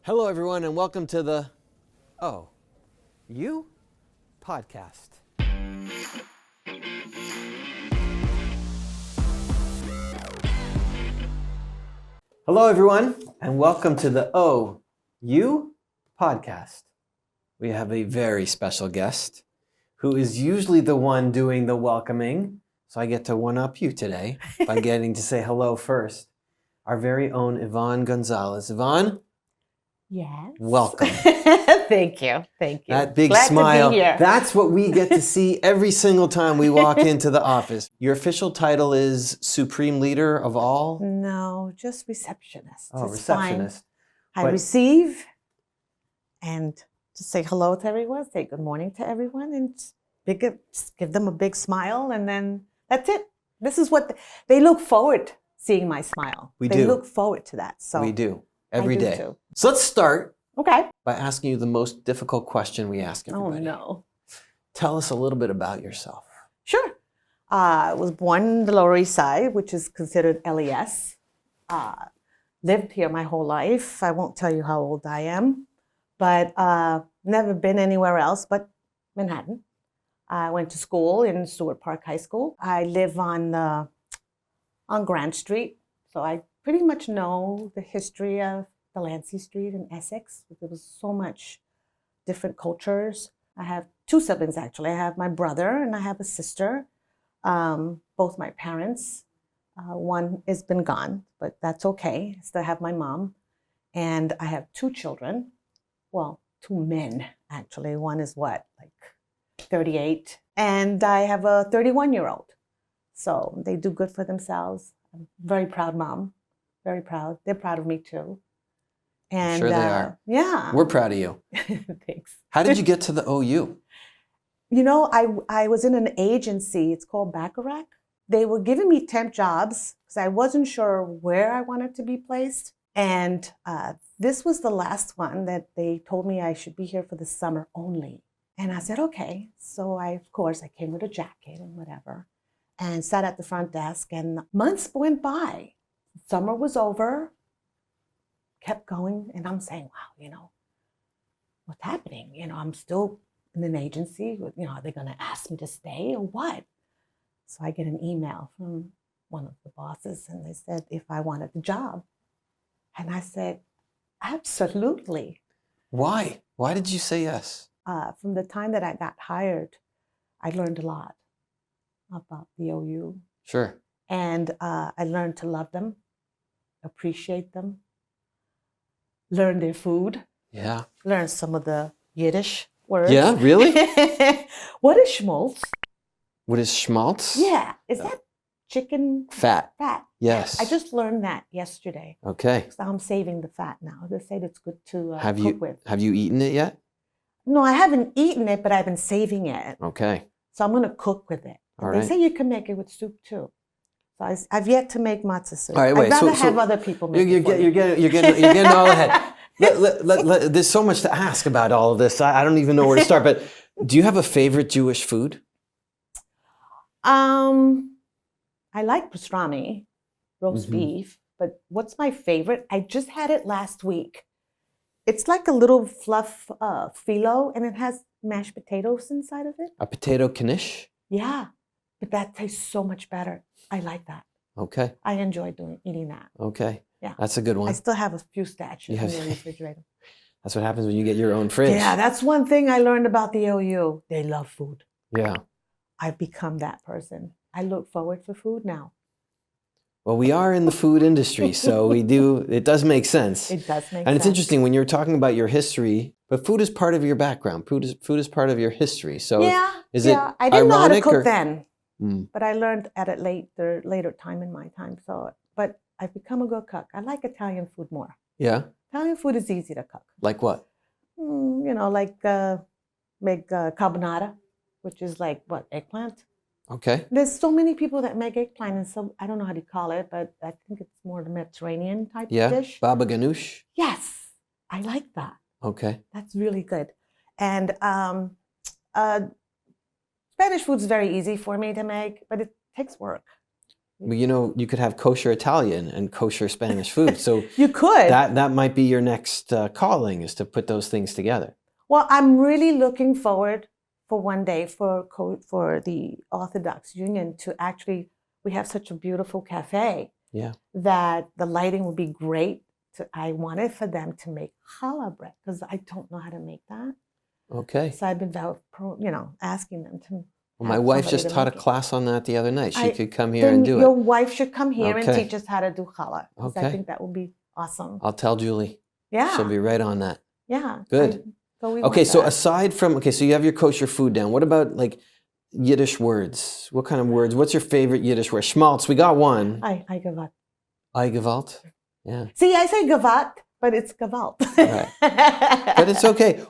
Hello, everyone, and welcome to the Oh, You podcast. Hello, everyone, and welcome to the Oh, You podcast. We have a very special guest who is usually the one doing the welcoming, so I get to one-up you today by getting to say hello first. Our very own Ivonne Gonzalez. Yvonne? Yes. Welcome. Thank you. Thank you. That big Glad smile. to be here. That's what we get to see every single time we walk into the office. Your official title is Supreme Leader of All? No, just receptionist. Oh, It's receptionist. fine. I But- receive and just say hello to everyone, say good morning to everyone, and just give them a big smile, and then that's it. This is what they look forward seeing my smile. We They do. look forward to that. So We do. Every I do day. too. So let's start Okay. by asking you the most difficult question we ask Oh everybody. no. Tell us a little bit about yourself. Sure. I was born in the Lower East Side, which is considered LES. Lived here my whole life. I won't tell you how old I am, but never been anywhere else but Manhattan. I went to school in Stewart Park High School. I live on Grant Street, so I pretty much know the history of Delancey Street in Essex. There was so much different cultures. I have two siblings, actually. I have my brother and I have a sister. Both my parents. One has been gone, but that's okay. I still have my mom. And I have two children. Well, two men, actually. One is like 38. And I have a 31-year-old. So they do good for themselves. I'm a very proud mom. Very proud. They're proud of me too. And Sure they are. Yeah. We're proud of you. Thanks. How did you get to the OU? You know, I was in an agency. It's called Bacharach. They were giving me temp jobs because I wasn't sure where I wanted to be placed. And this was the last one that they told me I should be here for the summer only. And I said, okay. So of course, I came with a jacket and whatever and sat at the front desk, and months went by. Summer was over, kept going, and I'm saying, wow, what's happening? I'm still in an agency. Are they going to ask me to stay or what? So I get an email from one of the bosses, and they said if I wanted the job. And I said, absolutely. Why? Why did you say yes? From the time that I got hired, I learned a lot about the OU. Sure. And I learned to love them, appreciate them, learn their food, Yeah. learn some of the Yiddish words. Yeah, really? What is Shmaltz? What is Shmaltz? Yeah, is that chicken Fat. fat? Yes. I just learned that yesterday. Okay. So I'm saving the fat now. They say it's good to Have cook with. you eaten it yet? No, I haven't eaten it, but I've been saving it. Okay. So I'm going to cook with it. All They right. say you can make it with soup too. So I've yet to make matzah soup. All right, wait, I'd rather so have other people make You're it for me. getting all ahead. There's so much to ask about all of this. I don't even know where to start. But do you have a favorite Jewish food? I like pastrami, roast beef, but what's my favorite? I just had it last week. It's like a little fluff phyllo, and it has mashed potatoes inside of it. A potato knish? Yeah, but that tastes so much better. I like that. Okay. I enjoy eating that. Okay. Yeah. That's a good one. I still have a few stashes Yes. in the refrigerator. That's what happens when you get your own fridge. Yeah, that's one thing I learned about the OU. They love food. Yeah. I've become that person. I look forward for food now. Well, we are in the food industry, so it does make sense. It does make And it's sense. interesting when you're talking about your history, but food is part of your background. Food is part of your history. So is it I didn't know how to ironic cook or- then, Mm. but I learned at a later time in my time. So, but I've become a good cook. I like Italian food more. Yeah? Italian food is easy to cook. Like what? Like make carbonara, which is like what, eggplant? Okay. There's so many people that make eggplant, and so I don't know how to call it, but I think it's more the Mediterranean type Yeah? dish. Baba ganoush? Yes, I like that. Okay. That's really good. And Spanish food is very easy for me to make, but it takes work. Well, you could have kosher Italian and kosher Spanish food. So You could. that might be your next calling, is to put those things together. Well, I'm really looking forward for one day for the Orthodox Union to actually, we have such a beautiful cafe Yeah. that the lighting would be great. I wanted for them to make challah bread because I don't know how to make that. Okay. So I've been, asking them to. Well, my have wife somebody just to taught a make it. class on that the other night. She could come here Then and do your it. wife should come here and Okay. teach us how to do challah. Because I Okay. think that would be awesome. I'll tell Julie. Yeah. She'll be right on that. Yeah. Good. So we Okay, want so that. aside from, so you have your kosher food down. What about like Yiddish words? What kind of words? What's your favorite Yiddish word? Schmaltz, we got one. I gavat. Eigewalt? Yeah. See, I say gavat, but it's gavalt. Right. But it's okay.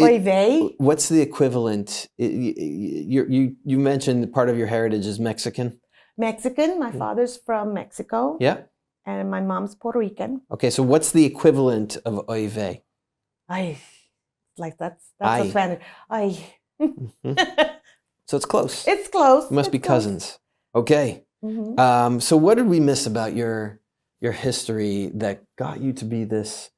Oy vey. What's the equivalent? You mentioned part of your heritage is Mexican. Mexican. My father's from Mexico. Yeah. And my mom's Puerto Rican. Okay, so what's the equivalent of oy vey? Ay, like that's Ay. a Spanish. Ay. So it's close. It's close. You must be cousins. Okay. Mm-hmm. So what did we miss about your history that got you to be this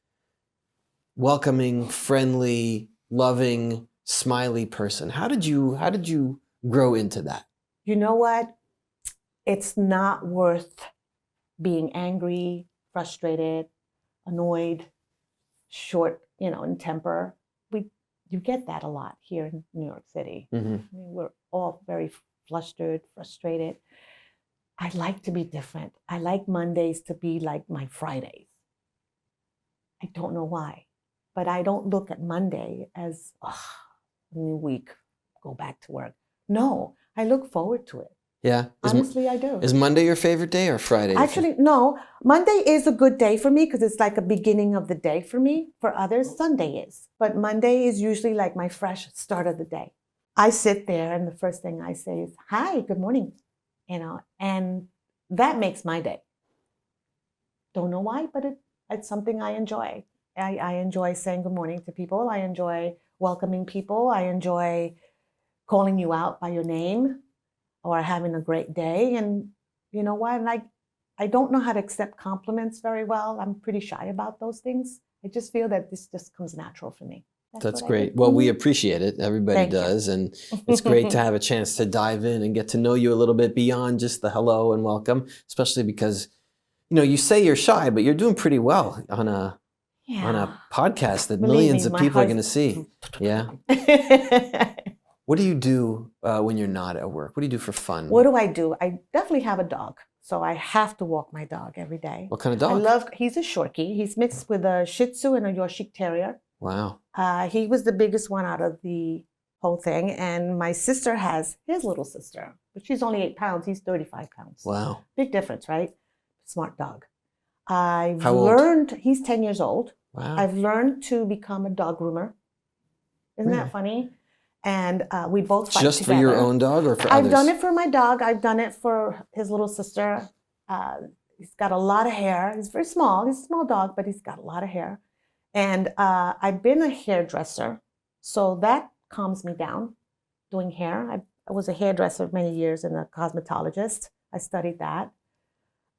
welcoming, friendly, loving, smiley person? How did you grow into that? You know what? It's not worth being angry, frustrated, annoyed, short, in temper. You get that a lot here in New York City. Mm-hmm. I mean, we're all very flustered, frustrated. I like to be different. I like Mondays to be like my Fridays. I don't know why, but I don't look at Monday as a new week, go back to work. No, I look forward to it. Yeah. Honestly, I do. Is Monday your favorite day or Friday? Actually, no. Monday is a good day for me because it's like a beginning of the day for me. For others, Sunday is. But Monday is usually like my fresh start of the day. I sit there and the first thing I say is, hi, good morning. And that makes my day. Don't know why, but it's something I enjoy. I enjoy saying good morning to people. I enjoy welcoming people. I enjoy calling you out by your name or having a great day. And you know what? I don't know how to accept compliments very well. I'm pretty shy about those things. I just feel that this just comes natural for me. That's great. Well, we appreciate it. Everybody Thank you. does. And it's great to have a chance to dive in and get to know you a little bit beyond just the hello and welcome, especially because, you say you're shy, but you're doing pretty well on a podcast that Believe millions me, of my people are heart- going to see. Yeah. What do you do when you're not at work? What do you do for fun? What do? I definitely have a dog. So I have to walk my dog every day. What kind of dog? He's a Shorkie. He's mixed with a Shih Tzu and a Yorkshire Terrier. Wow. He was the biggest one out of the whole thing. And my sister has his little sister, but she's only 8 pounds. He's 35 pounds. Wow. Big difference, right? Smart dog. I've How old? learned, he's 10 years old. Wow. I've learned to become a dog groomer. Isn't Really? that funny? And we both fight Just together. for your own dog or for I've others? done it for my dog. I've done it for his little sister. He's got a lot of hair. He's very small. He's a small dog, but he's got a lot of hair. And I've been a hairdresser, so that calms me down, doing hair. I was a hairdresser many years and a cosmetologist. I studied that.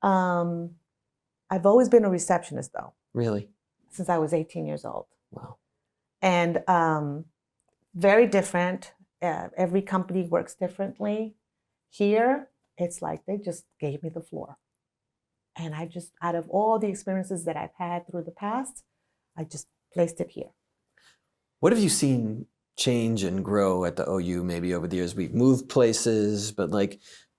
I've always been a receptionist, though. Really? Since I was 18 years old. Wow. And very different. Every company works differently. Here, it's like they just gave me the floor. And I just, out of all the experiences that I've had through the past, I just placed it here. What have you seen change and grow at the OU maybe over the years? We've moved places, but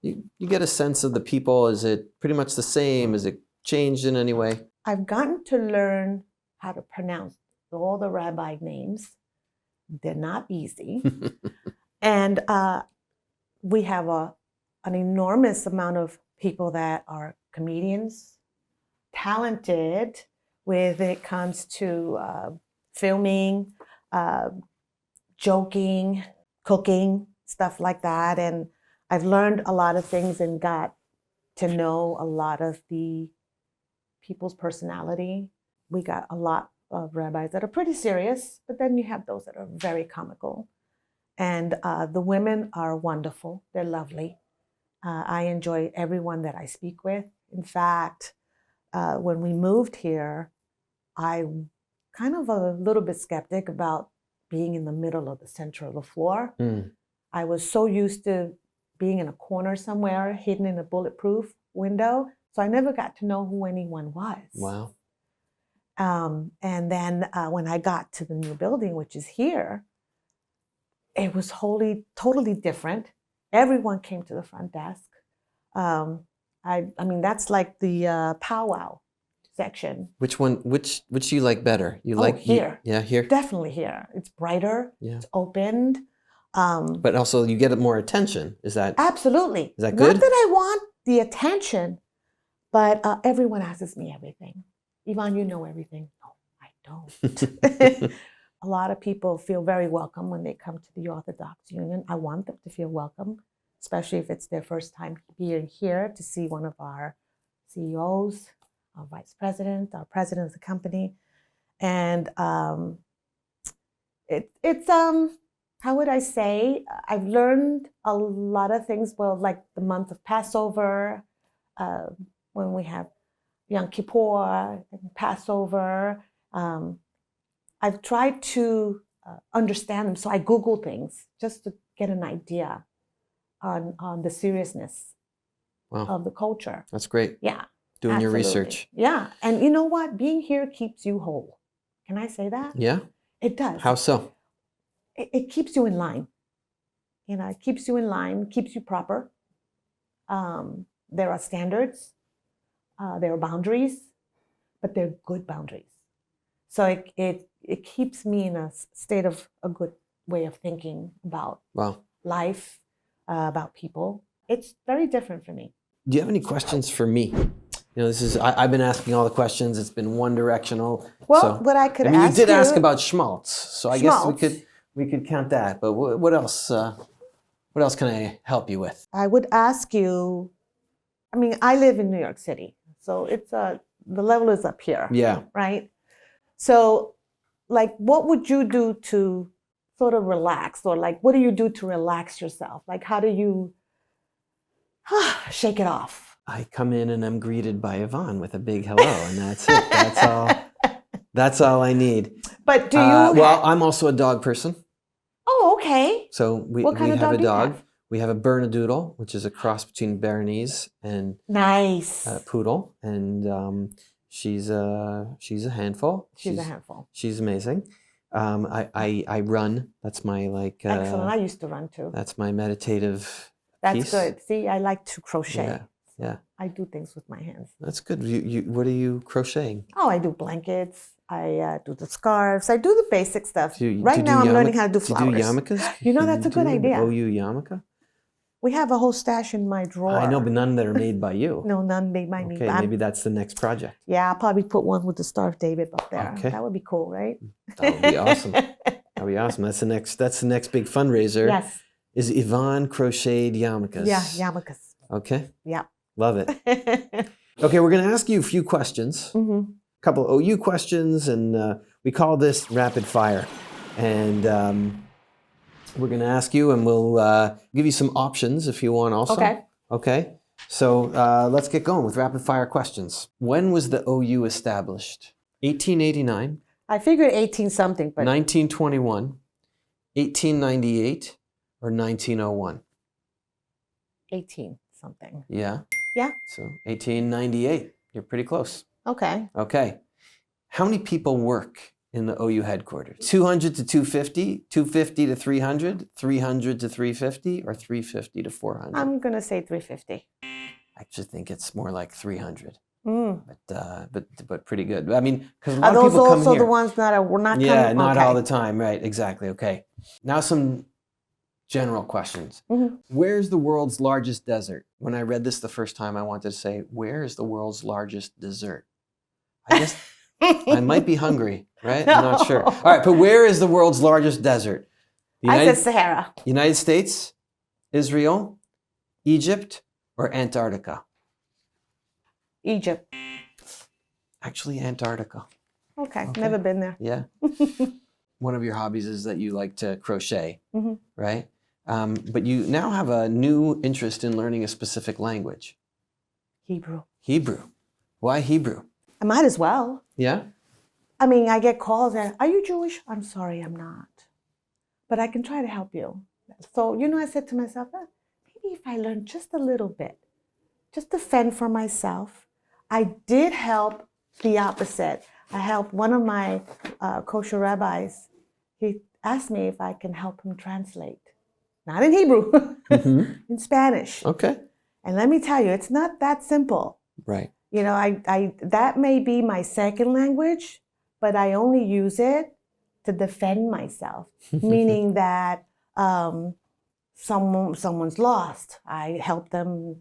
you get a sense of the people. Is it pretty much the same? Is it changed in any way? I've gotten to learn how to pronounce all the rabbi names. They're not easy. And we have an enormous amount of people that are comedians, talented when it comes to filming, joking, cooking, stuff like that. And I've learned a lot of things and got to know a lot of the people's personality. We got a lot of rabbis that are pretty serious, but then you have those that are very comical. And the women are wonderful. They're lovely. I enjoy everyone that I speak with. In fact, when we moved here, I'm kind of a little bit skeptic about being in the middle of the center of the floor. I was so used to being in a corner somewhere, hidden in a bulletproof window. So I never got to know who anyone was. Wow. And then when I got to the new building, which is here, it was totally different. Everyone came to the front desk. I mean, that's like the powwow section. Which one? Which do you like better? You like here? Yeah, here. Definitely here. It's brighter. Yeah. It's opened. But also, you get more attention. Is that absolutely? Is that good? Not that I want the attention, but everyone asks me everything. Yvonne, you know everything. No, I don't. A lot of people feel very welcome when they come to the Orthodox Union. I want them to feel welcome, especially if it's their first time being here to see one of our CEOs, our vice president, our president of the company. And it's how would I say? I've learned a lot of things. Well, like the month of Passover, when we have Yom Kippur and Passover. I've tried to understand them. So I Google things just to get an idea on the seriousness of the culture. That's great. Yeah. Doing your absolutely. research. Yeah. And you know what? Being here keeps you whole. Can I say that? Yeah. It does. How so? It keeps you in line. You know, it keeps you in line, keeps you proper. There are standards, there are boundaries, but they're good boundaries. So it keeps me in a state of a good way of thinking about life, about people. It's very different for me. Do you have any questions for me? You know, this is I've been asking all the questions. It's been one directional. Well, so, what I could ask you did ask about Shmaltz, so I guess Shmaltz. we could count that. But what else? What else can I help you with? I would ask you. I mean, I live in New York City, so it's the level is up here. Yeah. Right. So, like, what would you do to sort of relax, or like, what do you do to relax yourself? Like, how do you shake it off? I come in and I'm greeted by Ivonne with a big hello, and that's it. That's all. That's all I need. But do you? Well, I'm also a dog person. Oh, okay. So we what kind of have dog a dog. Do you have? We have a Bernedoodle, which is a cross between Bernese and nice poodle, and she's a handful. She's a handful. She's amazing. I run. That's my excellent. I used to run too. That's my meditative. That's piece. good. See, I like to crochet. Yeah. I do things with my hands. That's good. What are you crocheting? Oh, I do blankets. I do the scarves. I do the basic stuff. Right now, I'm learning how to do flowers. Do you do yarmulkes? You know, that's a good idea. OU yarmulke? We have a whole stash in my drawer. I know, but none that are made by you. No, none made by me. Okay, maybe that's the next project. Yeah, I'll probably put one with the Star of David up there. Okay. That would be cool, right? That would be awesome. That'd be awesome. That's the next big fundraiser. Yes. Is Ivonne crocheted yarmulkes? Yeah, yarmulkes. Okay. Yeah. Love it. Okay, we're going to ask you a few questions. Mm-hmm. A couple of OU questions, and we call this rapid fire. And we're going to ask you, and we'll give you some options if you want also. Okay. Okay. So let's get going with rapid fire questions. When was the OU established? 1889. I figured 18 something, but 1921, 1898, or 1901? 18 something. Yeah. Yeah. So 1898. You're pretty close. Okay. Okay. How many people work in the OU headquarters? 200 to 250, 250 to 300, 300 to 350, or 350 to 400? I'm going to say 350. I actually think it's more like 300. Mm. But pretty good. I mean, because a lot Are of those people come also here. the ones that were not coming? Yeah, not okay. all the time. Right, exactly. Okay. Now some general questions. Mm-hmm. Where's the world's largest desert? When I read this the first time, I wanted to say, where is the world's largest dessert? I guess I might be hungry, right? No. I'm not sure. All right, but where is the world's largest desert? I said Sahara. United States, Israel, Egypt, or Antarctica? Egypt. Actually, Antarctica. Okay. Never been there. Yeah. One of your hobbies is that you like to crochet, Mm-hmm. right? But you now have a new interest in learning a specific language. Hebrew. Hebrew. Why Hebrew? I might as well. Yeah? I mean, I get calls and, are you Jewish? I'm sorry, I'm not. But I can try to help you. So, I said to myself, maybe if I learn just a little bit, just to fend for myself. I did help the opposite. I helped one of my kosher rabbis. He asked me if I can help him translate. Not in Hebrew, in Spanish. Okay. And let me tell you, it's not that simple. Right. I that may be my second language, but I only use it to defend myself, meaning that someone's lost. I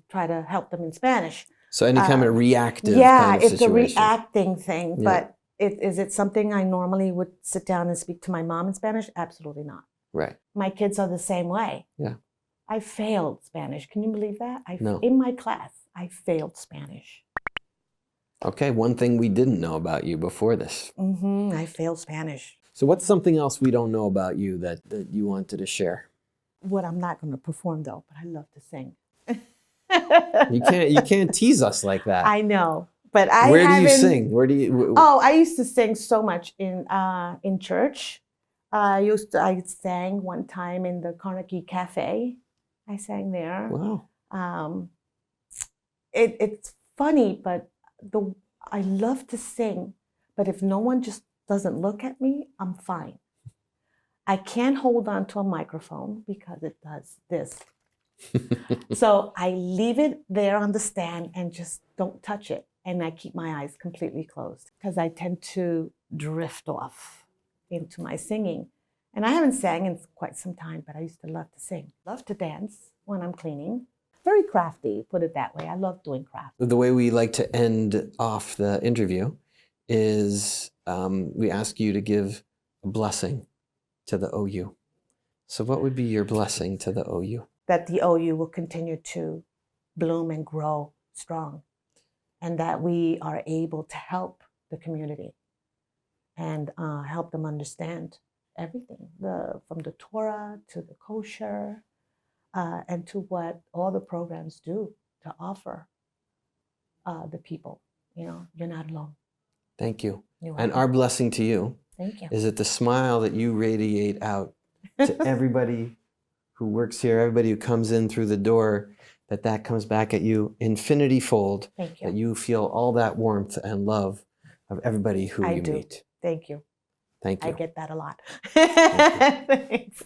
try to help them in Spanish. So any kind of reactive yeah, kind of it's situation. a reacting thing. Yeah. But is it something I normally would sit down and speak to my mom in Spanish? Absolutely not. Right. My kids are the same way. Yeah. I failed Spanish. Can you believe that? No. In my class, I failed Spanish. Okay, one thing we didn't know about you before this. I failed Spanish. So what's something else we don't know about you that you wanted to share? What I'm not going to perform though, but I love to sing. You can't tease us like that. I know, but Where do you sing? Where do you? Oh, I used to sing so much in church. I sang one time in the Carnegie Cafe. I sang there. Wow. It's funny, but I love to sing, but if no one just doesn't look at me, I'm fine. I can't hold on to a microphone because it does this. So I leave it there on the stand and just don't touch it. And I keep my eyes completely closed because I tend to drift off into my singing. And I haven't sang in quite some time, but I used to love to sing. Love to dance when I'm cleaning. Very crafty, put it that way. I love doing craft. The way we like to end off the interview is we ask you to give a blessing to the OU. So what would be your blessing to the OU? That the OU will continue to bloom and grow strong, and that we are able to help the community and help them understand everything, from the Torah to the kosher, and to what all the programs do to offer the people. You're not alone. Thank you. You're And welcome. our blessing to you Thank you. is that the smile that you radiate out to everybody who works here, everybody who comes in through the door, that comes back at you infinity fold. Thank you. That you feel all that warmth and love of everybody who you meet. Thank you. Thank you. I get that a lot. Thank you. Thanks.